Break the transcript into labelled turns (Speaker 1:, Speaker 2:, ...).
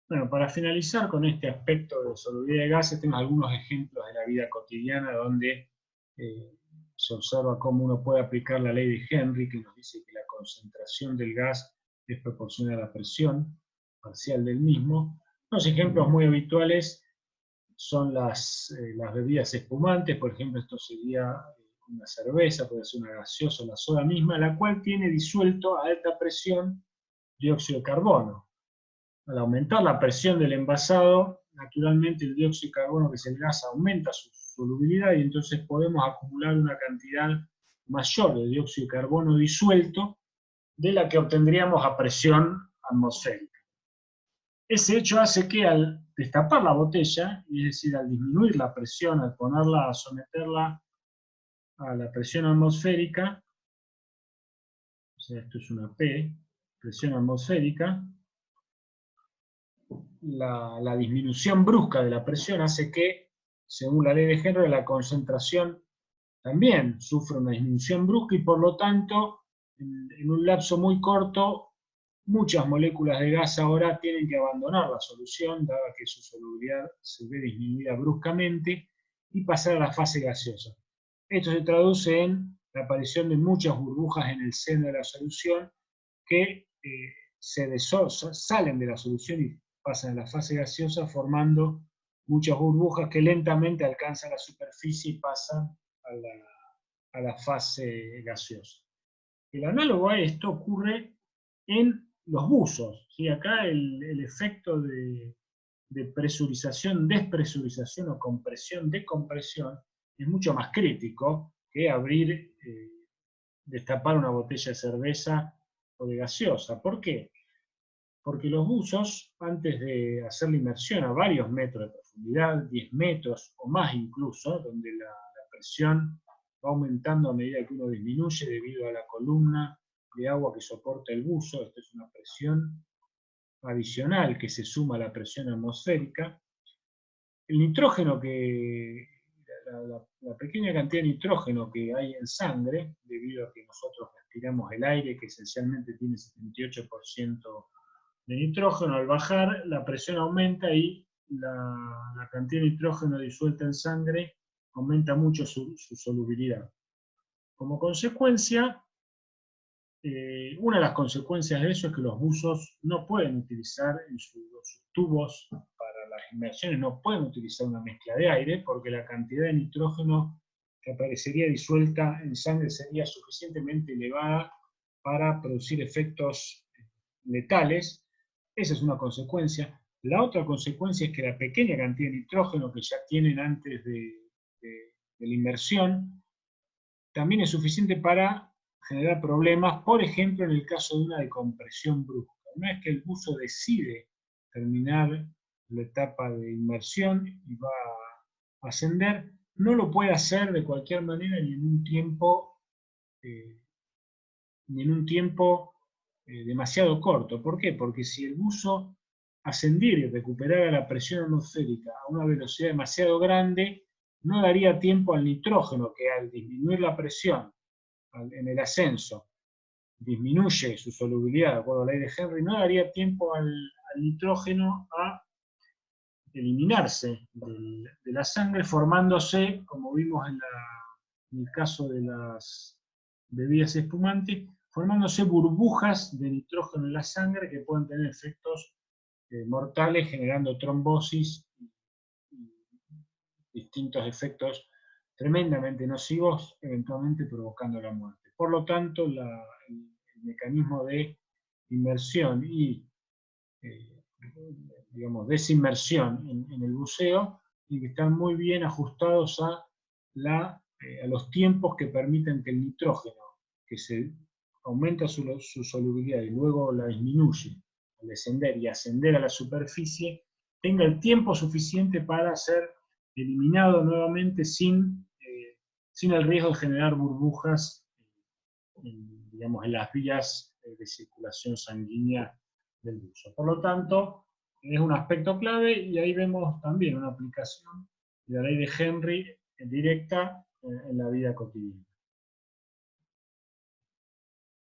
Speaker 1: Bueno, para finalizar con este aspecto de solubilidad de gases, tenemos algunos ejemplos de la vida cotidiana donde eh, se observa cómo uno puede aplicar la ley de Henry, que nos dice que la concentración del gas es proporcional a la presión parcial del mismo. Los ejemplos muy habituales son las bebidas espumantes, por ejemplo, esto sería una cerveza, puede ser una gaseosa, la soda misma, la cual tiene disuelto a alta presión dióxido de carbono. Al aumentar la presión del envasado, naturalmente el dióxido de carbono, que es el gas, aumenta su solubilidad y entonces podemos acumular una cantidad mayor de dióxido de carbono disuelto de la que obtendríamos a presión atmosférica. Ese hecho hace que al destapar la botella, es decir, al disminuir la presión, al ponerla, a someterla a la presión atmosférica, o sea, esto es una P, presión atmosférica, la disminución brusca de la presión hace que, según la ley de Henry, la concentración también sufre una disminución brusca y por lo tanto, en un lapso muy corto, muchas moléculas de gas ahora tienen que abandonar la solución, dada que su solubilidad se ve disminuida bruscamente, y pasar a la fase gaseosa. Esto se traduce en la aparición de muchas burbujas en el seno de la solución que salen de la solución y pasan a la fase gaseosa formando muchas burbujas que lentamente alcanzan la superficie y pasan a la fase gaseosa. El análogo a esto ocurre en los buzos. ¿Sí? Acá el efecto de presurización, despresurización o compresión, decompresión es mucho más crítico que abrir, destapar una botella de cerveza o de gaseosa. ¿Por qué? Porque los buzos, antes de hacer la inmersión a varios metros de profundidad, 10 metros o más incluso, donde la presión va aumentando a medida que uno disminuye debido a la columna de agua que soporta el buzo, esto es una presión adicional que se suma a la presión atmosférica, el nitrógeno la pequeña cantidad de nitrógeno que hay en sangre, debido a que nosotros respiramos el aire, que esencialmente tiene 78% de nitrógeno, al bajar la presión aumenta y la cantidad de nitrógeno disuelta en sangre aumenta mucho su solubilidad. Como consecuencia, una de las consecuencias de eso es que los buzos no pueden utilizar en sus tubos para las inmersiones, no pueden utilizar una mezcla de aire porque la cantidad de nitrógeno que aparecería disuelta en sangre sería suficientemente elevada para producir efectos letales. Esa es una consecuencia. La otra consecuencia es que la pequeña cantidad de nitrógeno que ya tienen antes de la inmersión también es suficiente para generar problemas, por ejemplo, en el caso de una decompresión brusca. Una vez que el buzo decide terminar la etapa de inmersión y va a ascender, no lo puede hacer de cualquier manera ni en un tiempo, eh, demasiado corto. ¿Por qué? Porque si el buzo ascendiera y recuperara la presión atmosférica a una velocidad demasiado grande, no daría tiempo al nitrógeno, que al disminuir la presión en el ascenso disminuye su solubilidad de acuerdo a la ley de Henry, no daría tiempo al nitrógeno a eliminarse de la sangre, formándose, como vimos en el caso de las bebidas espumantes, formándose burbujas de nitrógeno en la sangre que pueden tener efectos mortales, generando trombosis y distintos efectos tremendamente nocivos, eventualmente provocando la muerte. Por lo tanto, el mecanismo de inmersión y digamos, desinmersión en el buceo y que están muy bien ajustados a los tiempos que permiten que el nitrógeno, que se aumenta su solubilidad y luego la disminuye al descender y ascender a la superficie, tenga el tiempo suficiente para ser eliminado nuevamente sin el riesgo de generar burbujas digamos, en las vías de circulación sanguínea del buzo. Por lo tanto, es un aspecto clave y ahí vemos también una aplicación de la ley de Henry directa en la vida cotidiana.